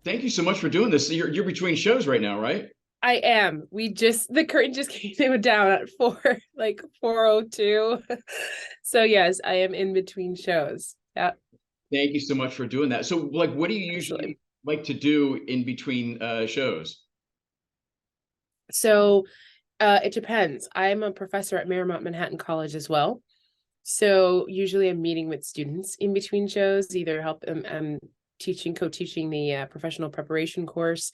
Thank you so much for doing this. You're between shows right now, right? I am. The curtain just came down at 4:02. So yes, I am in between shows. Yeah, Thank you so much for doing that. So, like, what do you absolutely. usually like to do in between shows? So it depends. I'm a professor at Marymount Manhattan College as well. So usually I'm meeting with students in between shows, either I'm teaching, co-teaching the professional preparation course,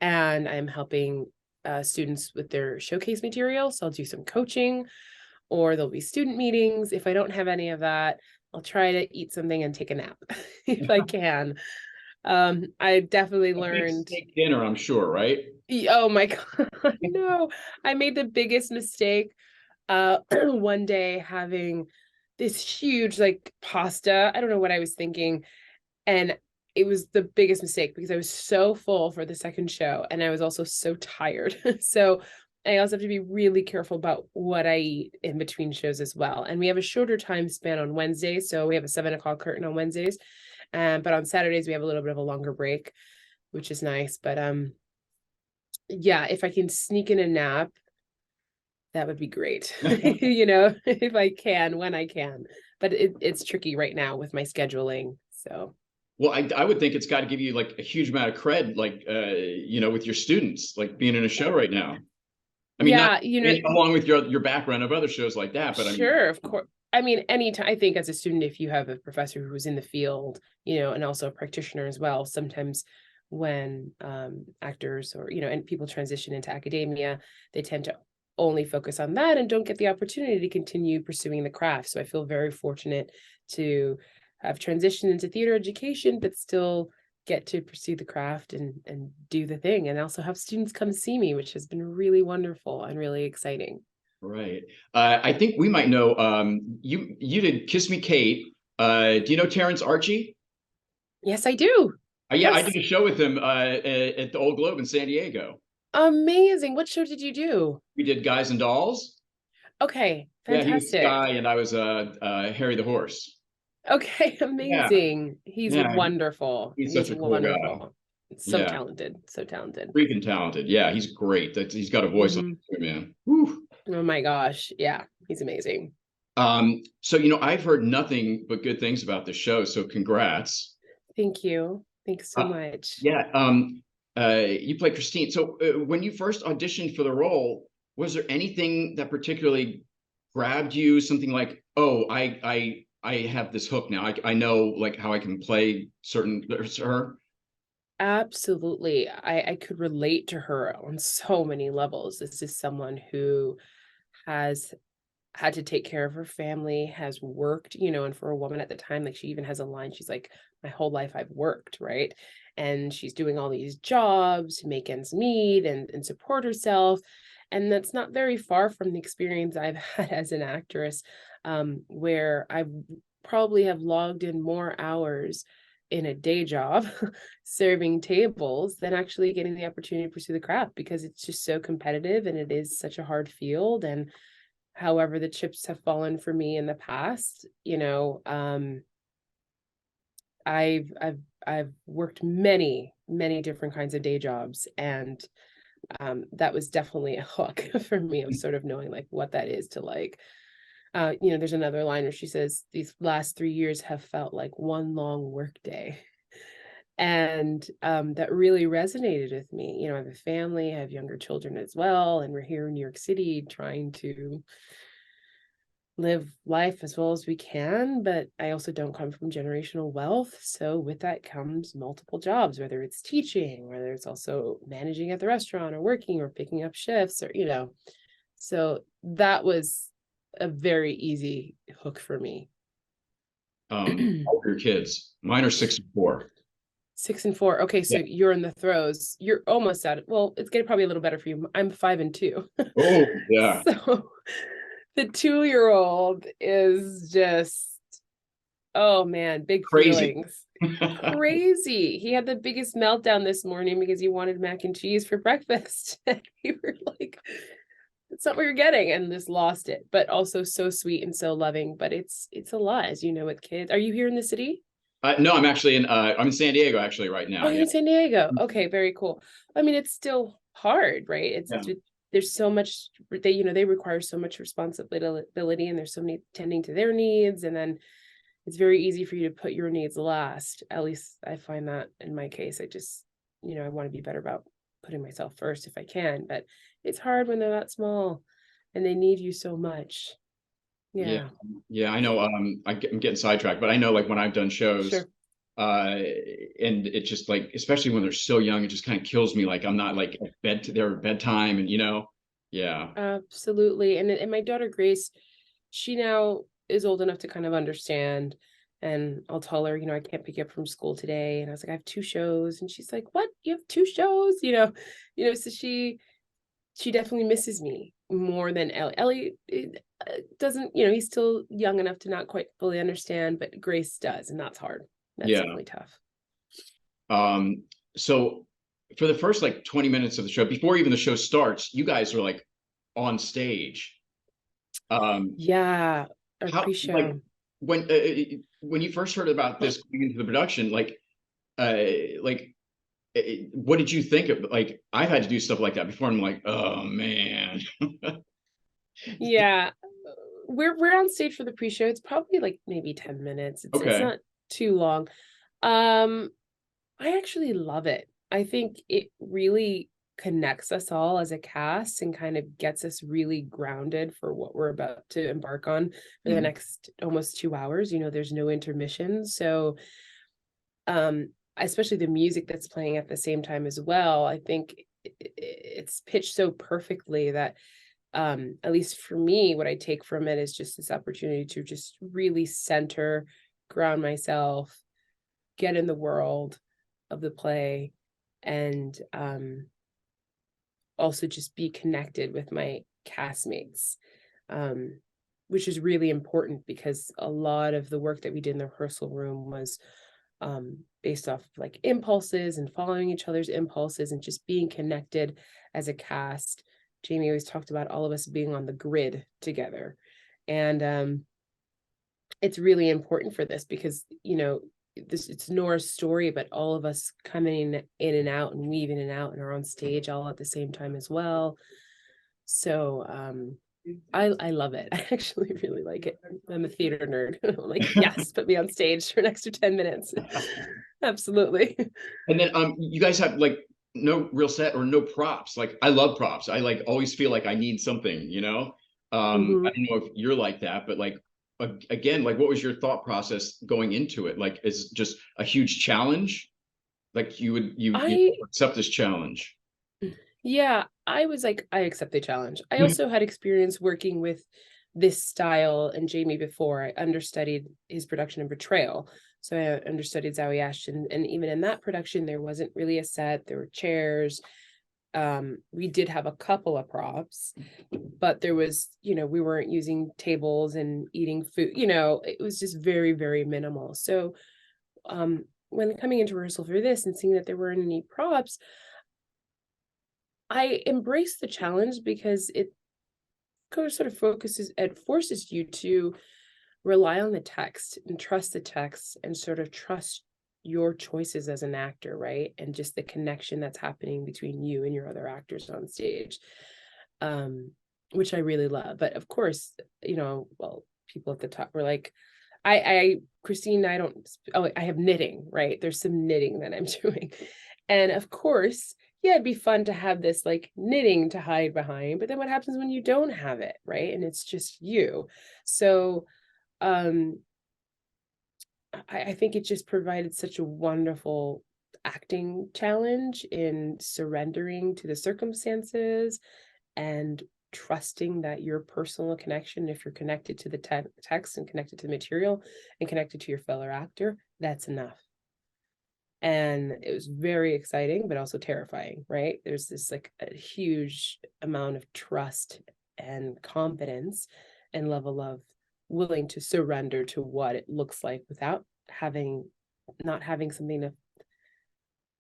and I'm helping students with their showcase material. So I'll do some coaching, or there'll be student meetings. If I don't have any of that, I'll try to eat something and take a nap if I can. I definitely A big learned. steak dinner, I'm sure, right? Oh my God, no, I made the biggest mistake one day having this huge like pasta. I don't know what I was thinking. And it was the biggest mistake because I was so full for the second show and I was also so tired. So I also have to be really careful about what I eat in between shows as well. And we have a shorter time span on Wednesdays. So we have a 7 o'clock curtain on Wednesdays. But on Saturdays we have a little bit of a longer break, which is nice. But yeah, if I can sneak in a nap, that would be great. If I can, when I can. But it's tricky right now with my scheduling. So Well, I would think it's got to give you like a huge amount of cred, like with your students, like being in a show right now. I mean, not yeah, along with your background of other shows like that, but I mean, sure, of course. I mean, anytime, I think as a student, if you have a professor who's in the field, and also a practitioner as well, sometimes when actors or, and people transition into academia, they tend to only focus on that and don't get the opportunity to continue pursuing the craft. So I feel very fortunate to have transitioned into theater education, but still get to pursue the craft and do the thing, and also have students come see me, which has been really wonderful and really exciting. right. I think we might know. You did Kiss Me Kate. Do you know Terrence Archie? Yes, I do. Yeah, I did Yes. a show with him at the Old Globe in San Diego. Amazing. What show did you do? We did Guys and Dolls. Okay, Yeah, he was Sky, fantastic. and I was Harry the Horse. Okay, Yeah, amazing. He's yeah, wonderful. he's such He's a cool guy. wonderful. So Yeah, talented, so talented. freaking talented. Yeah, he's great. He's got a voice on Hmm. it, man. Whew. Oh my gosh. Yeah, he's amazing. So I've heard nothing but good things about the show. So congrats. Thank you. Thanks so Uh, much. yeah. You play Kristine. So when you first auditioned for the role, was there anything that particularly grabbed you? Something like, oh, I have this hook now. I know like how I can play certain her. Absolutely. I could relate to her on so many levels. This is someone who has had to take care of her family, has worked, and for a woman at the time, like she even has a line, she's like, my whole life I've worked, right? And she's doing all these jobs to make ends meet and support herself. And that's not very far from the experience I've had as an actress, where I probably have logged in more hours in a day job serving tables than actually getting the opportunity to pursue the craft, because it's just so competitive and it is such a hard field. And however the chips have fallen for me in the past, I've worked many different kinds of day jobs, and that was definitely a hook for me of sort of knowing like what that is to like. There's another line where she says these last 3 years have felt like one long work day. And that really resonated with me. I have a family, I have younger children as well, and we're here in New York City trying to live life as well as we can, but I also don't come from generational wealth. So with that comes multiple jobs, whether it's teaching, whether it's also managing at the restaurant or working or picking up shifts or, so that was a very easy hook for me. All your kids. Mine are 6 and 4. 6 and 4. Okay, so Yeah. you're in the throes. You're almost at it. Well, it's getting probably a little better for you. I'm 5 and 2. Oh, yeah. So the 2-year-old is just, oh man, big Crazy. feelings. Crazy. He had the biggest meltdown this morning because he wanted mac and cheese for breakfast. And we were like, it's not what you're getting, and just lost it. But also so sweet and so loving. But it's a lot, as you know, with kids. Are you here in the city? No, I'm actually I'm in San Diego actually right Oh, now. you're Yeah. in San Diego. Okay, very cool. I mean, it's still hard, right? Yeah. There's so much they require so much responsibility, and there's so many tending to their needs, and then it's very easy for you to put your needs last. At least I find that in my case. I just, I want to be better about putting myself first if I can, but it's hard when they're that small and they need you so much. Yeah. Yeah, Yeah. I know. I'm getting sidetracked, but I know like when I've done shows, sure. and it just like, especially when they're so young, it just kind of kills me. Like I'm not like at their bedtime, and yeah. Absolutely. And my daughter Grace, she now is old enough to kind of understand. And I'll tell her, I can't pick you up from school today. And I was like, I have two shows. And she's like, what? You have two shows? So she definitely misses me more than Ellie. Ellie doesn't, he's still young enough to not quite fully understand, but Grace does, and that's hard. That's Yeah. definitely tough. So for the first like 20 minutes of the show, before even the show starts, you guys are like on stage. Um, Yeah, our how like pre-show. when you first heard about this going into the production, uh, like what did you think of? Like I've had to do stuff like that before, and I'm like, oh man. Yeah, we're on stage for the pre-show. It's probably like maybe 10 minutes. It's Okay. not too long. Um, I actually love it. I think it really connects us all as a cast and kind of gets us really grounded for what we're about to embark on for the Mhm. next almost 2 hours. There's no intermission. So, especially the music that's playing at the same time as well, I think it's pitched so perfectly that at least for me, what I take from it is just this opportunity to just really center, ground myself, get in the world of the play, and also just be connected with my castmates, um, which is really important because a lot of the work that we did in the rehearsal room was based off like impulses and following each other's impulses and just being connected as a cast. Jamie always talked about all of us being on the grid together. And it's really important for this because, it's Nora's story, but all of us coming in and out and weaving in and out and are on stage all at the same time as well. So I love it. I actually really like it. I'm a theater nerd. I'm like, yes, put me on stage for an extra 10 minutes. Absolutely. And then you guys have like no real set or no props. Like I love props. I like always feel like I need something. I Hmm. don't know if you're like that, but like again, like what was your thought process going into it? Like is just a huge challenge? Like you I accept this challenge. Yeah, I was like, I accept the challenge. I also had experience working with this style and Jamie before. I understudied his production of Betrayal. So I understudied Zawe Ashton. And even in that production, there wasn't really a set. There were chairs. We did have a couple of props, but there was, we weren't using tables and eating food, it was just very, very minimal. So when coming into rehearsal for this and seeing that there weren't any props, I embrace the challenge because it sort of forces you to rely on the text and trust the text and sort of trust your choices as an actor, right? And just the connection that's happening between you and your other actors on stage, which I really love. But of course, well, people at the top were like, Kristine, I have knitting, right? There's some knitting that I'm doing. And of course, yeah, it'd be fun to have this like knitting to hide behind, but then what happens when you don't have it, right? And it's just you. So um I think it just provided such a wonderful acting challenge in surrendering to the circumstances and trusting that your personal connection, if you're connected to the text and connected to the material and connected to your fellow actor, that's enough. And it was very exciting, but also terrifying, right? There's this like a huge amount of trust and confidence and level of willing to surrender to what it looks like without not having something to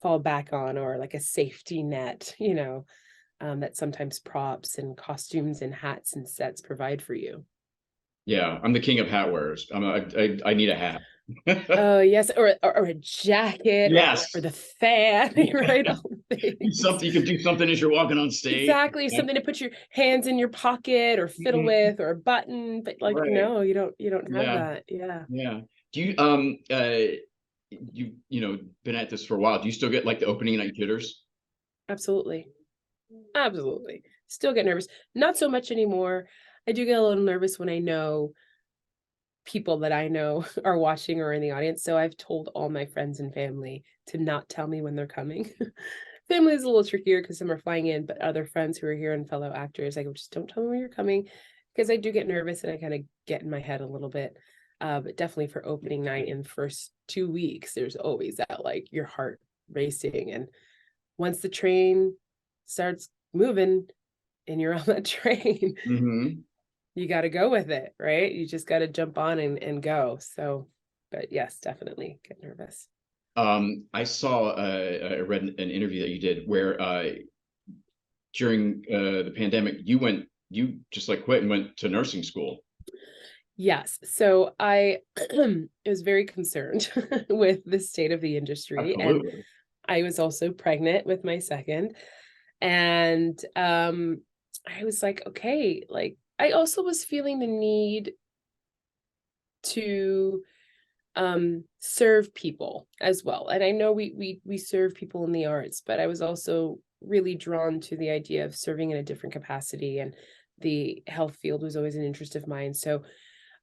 fall back on or like a safety net, that sometimes props and costumes and hats and sets provide for you. Yeah, I'm the king of hat wearers. I need a hat. Oh yes, or a jacket, or Yes. the fan, right? All the things. Something you could do something as you're walking on stage. Exactly, something to put your hands in your pocket or fiddle Mhm. with, or a button, but like Right. no, you don't have Yeah. that. Yeah, Yeah. Do you you know been at this for a while. Do you still get like the opening night jitters? absolutely. Absolutely. Still get nervous. Not so much anymore. I do get a little nervous when I know people that I know are watching or in the audience. So I've told all my friends and family to not tell me when they're coming. Family is a little trickier because some are flying in, but other friends who are here and fellow actors, I go, just don't tell me when you're coming, because I do get nervous and I kind of get in my head a little bit. But definitely for opening night in the first 2 weeks, there's always that like your heart racing. And once the train starts moving and you're on that train, Mm-hmm. you got to go with it, right? You just got to jump on and go. So, but yes, definitely get nervous. I saw I read an interview that you did where during the pandemic you just like quit and went to nursing school. Yes. So I was very concerned with the state of the industry. And Absolutely. I was also pregnant with my second. And I was like, okay, like I also was feeling the need to serve people as well. And I know we serve people in the arts, but I was also really drawn to the idea of serving in a different capacity, and the health field was always an interest of mine. So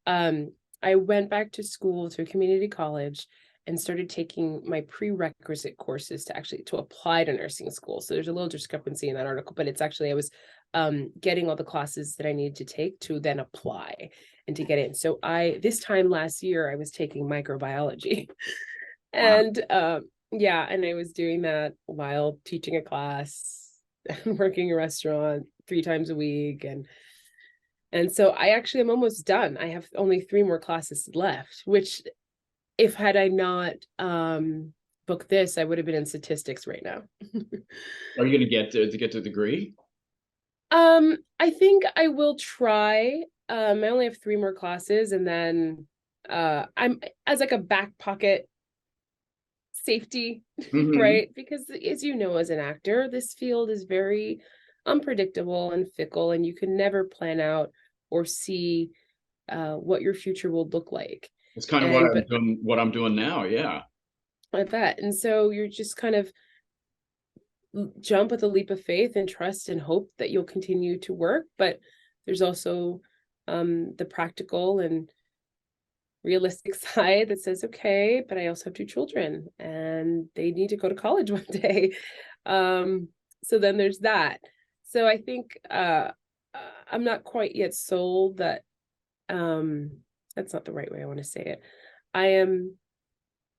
um I went back to school, to a community college, and started taking my prerequisite courses to actually to apply to nursing school. So there's a little discrepancy in that article, but it's actually I was getting all the classes that I needed to take to then apply and to get in. So I this time last year I was taking microbiology. Wow. And yeah, and I was doing that while teaching a class and working a restaurant 3 times a week. And so I actually am almost done. I have only 3 more classes left, which if had I not booked this, I would have been in statistics right now. Are you going to get the degree? I think I will try. I only have 3 more classes, and then I'm as like a back pocket safety, Hmm. right? Because as you know, as an actor, this field is very unpredictable and fickle, and you can never plan out or see what your future will look like. It's kind of And but what I'm doing now. Yeah. I bet. And so you're just kind of jump with a leap of faith and trust and hope that you'll continue to work. But there's also the practical and realistic side that says, okay, but I also have 2 children and they need to go to college one day. Um, so then there's that. So I think I'm not quite yet sold that that's not the right way I want to say it. I am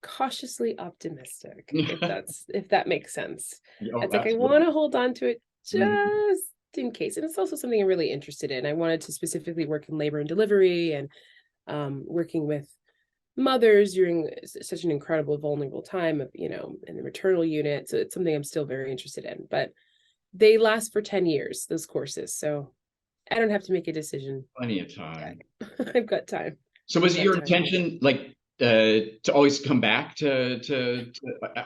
cautiously optimistic, if that makes sense. Oh, It's like I want absolutely. to hold on to it Mhm. just in case. And it's also something I'm really interested in. I wanted to specifically work in labor and delivery, and working with mothers during such an incredible vulnerable time of, in the maternal unit. So it's something I'm still very interested in. But they last for 10 years, those courses. So I don't have to make a decision Plenty of yet. time. I've got time. So I've was it got your time. intention to always come back to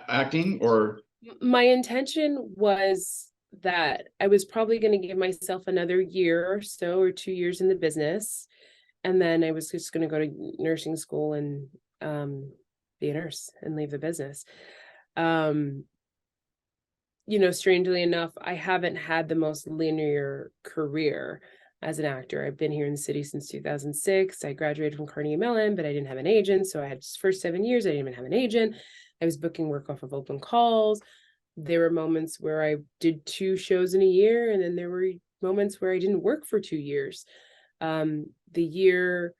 acting or My intention was that I was probably going to give myself another year or so, or 2 years in the business, and then I was just going to go to nursing school and be a nurse and leave the business. Um, Strangely enough, I haven't had the most linear career as an actor. I've been here in the city since 2006. I graduated from Carnegie Mellon, but I didn't have an agent. So I had first 7 years, I didn't even have an agent. I was booking work off of open calls. There were moments where I did 2 shows in a year, and then there were moments where I didn't work for 2 years. The year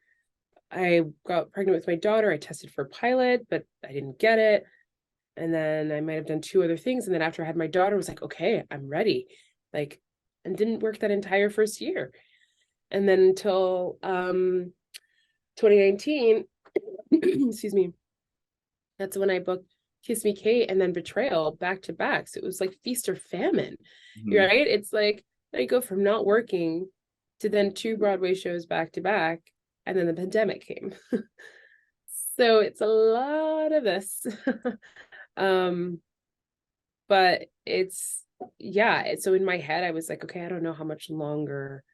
I got pregnant with my daughter, I tested for a pilot, but I didn't get it. And then I might have done 2 other things. And then after I had my daughter, I was like, okay, I'm ready. Like, and didn't work that entire first year. And then until 2019, excuse me, that's when I booked Kiss Me Kate and then Betrayal back to back. So it was like feast or famine, Mhm. right? It's like I go from not working to then 2 Broadway shows back to back, and then the pandemic came. So it's a lot of this. But it's, yeah. So in my head, I was like, okay, I don't know how much longer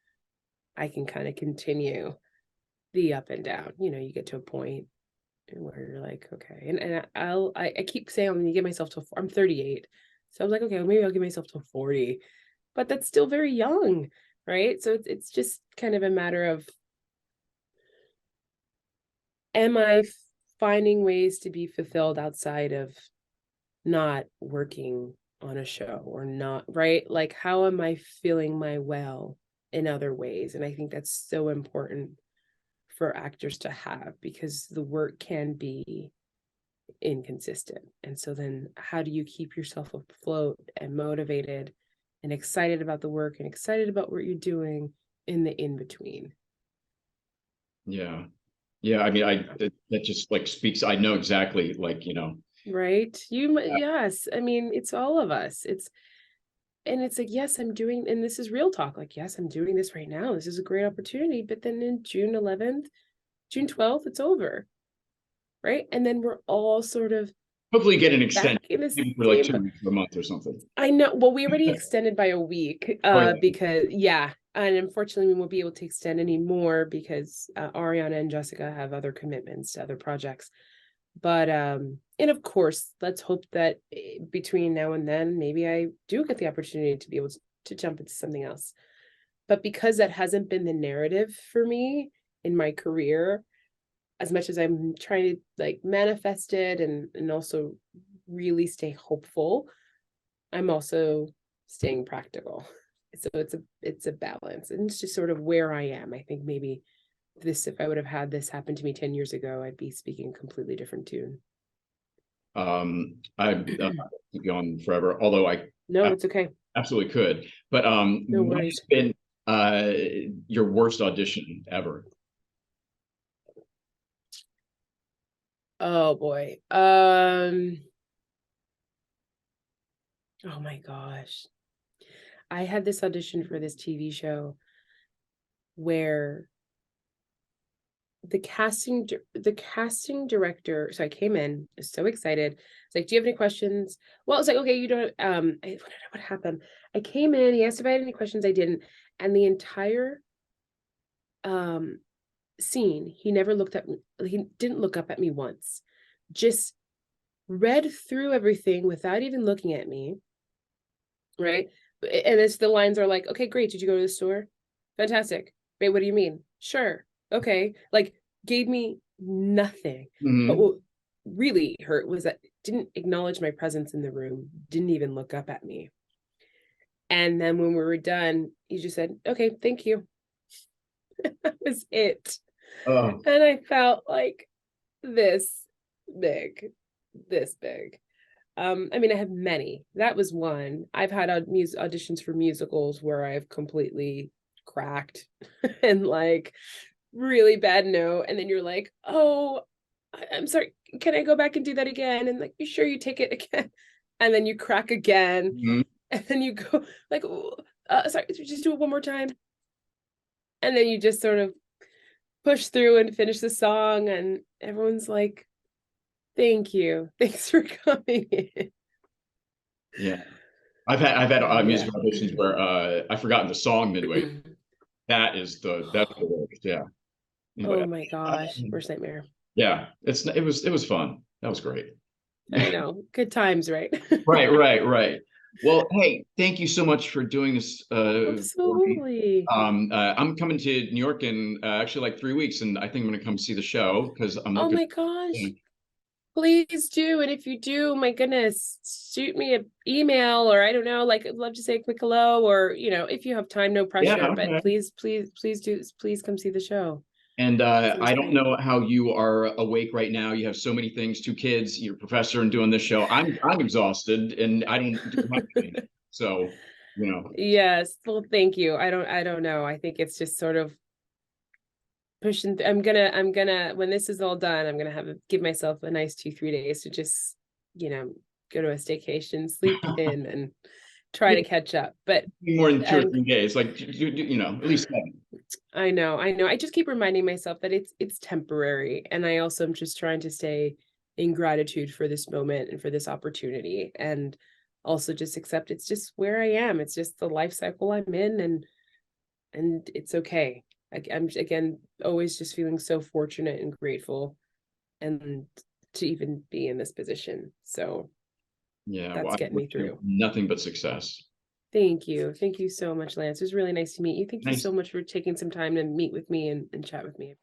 I can kind of continue the up and down. You get to a point where you're like, okay. And I keep saying I'm gonna give myself to, I'm 38. So I was like, okay, well, maybe I'll give myself to 40, but that's still very young, right? So it's just kind of a matter of, am I finding ways to be fulfilled outside of not working on a show, or not, right? Like, how am I filling my well in other ways? And I think that's so important for actors to have, because the work can be inconsistent. And so then how do you keep yourself afloat and motivated and excited about the work and excited about what you're doing in the in between? Yeah. Yeah. I mean, that just like speaks, I know exactly, like, Right? Yes. I mean, it's all of us. It's like, yes, I'm doing, and this is real talk. Like, yes, I'm doing this right now. This is a great opportunity. But then in June 11th, June 12th, it's over. Right. And then we're all sort of hopefully get an back extension in the maybe for like same. 2 weeks or a month or something. I know. Well, we already extended by a week, Oh, yeah. because, yeah. And unfortunately, we won't be able to extend anymore because Ariana and Jessica have other commitments to other projects. But and of course, let's hope that between now and then, maybe I do get the opportunity to be able to jump into something else. But because that hasn't been the narrative for me in my career, as much as I'm trying to like manifest it and also really stay hopeful, I'm also staying practical. So it's a balance, and it's just sort of where I am. I think maybe if I would have had this happen to me 10 years ago, I'd be speaking a completely different tune. I keep going forever, although I No, it's okay. absolutely could. But No what has worries. been your worst audition ever? Oh boy. Oh my gosh. I had this audition for this TV show where the casting director, so I came in, I was so excited. It's like, do you have any questions? Well, it's like, okay, you don't what happened? I came in, he asked if I had any questions, I didn't. And the entire scene, he never looked at me, he didn't look up at me once. Just read through everything without even looking at me. Right. And it's the lines are like, okay, great. Did you go to the store? Fantastic. Wait, what do you mean? Sure. Okay. Like, gave me nothing. But what really hurt was that didn't acknowledge my presence in the room, didn't even look up at me. And then when we were done, he just said, okay, thank you. That was it. Oh. And I felt like this big. I mean, I have many. That was one. I've had auditions for musicals where I've completely cracked and like really bad note. And then you're like, oh, I'm sorry. Can I go back and do that again? And like, you sure you take it again? And then you crack again. Mm-hmm. And then you go like, sorry, just do it one more time. And then you just sort of push through and finish the song. And everyone's like, thank you. Thanks for coming in. Yeah. I've had music auditions where I've forgotten the song midway. That's the worst. Yeah. Anyway, Oh my gosh, worst nightmare. yeah, it was fun. That was great. I know. Good times, right? Right. Well, hey, thank you so much for doing this. For me. Absolutely. I'm coming to New York in actually like 3 weeks, and I think I'm going to come see the show because I'm Oh looking. my gosh. Please do. And if you do, my goodness, shoot me an email, or I don't know, like I'd love to say a quick hello, or if you have time, no pressure, Yeah, but okay. please do, please come see the show. And Sounds I don't great. know how you are awake right now. You have so many things, 2 kids, you're a professor, and doing this show. I'm exhausted, and I don't do anything. So, Yes. Well, thank you. I don't know. I think it's just sort of pushing. I'm gonna, when this is all done, I'm gonna give myself a nice 2-3 days to just, go to a staycation, sleep in, and try to catch up. But more than 2 or I'm 3 days, like at least 7. I know, I know. I just keep reminding myself that it's temporary, and I also am just trying to stay in gratitude for this moment and for this opportunity, and also just accept it's just where I am. It's just the life cycle I'm in, and it's okay. I'm again always just feeling so fortunate and grateful, and to even be in this position. So Yeah, well, that's I getting wish me you through. nothing but success. Thank you. Thank you so much, Lance. It was really nice to meet you. Thank you Nice. so much for taking some time to meet with me and chat with me.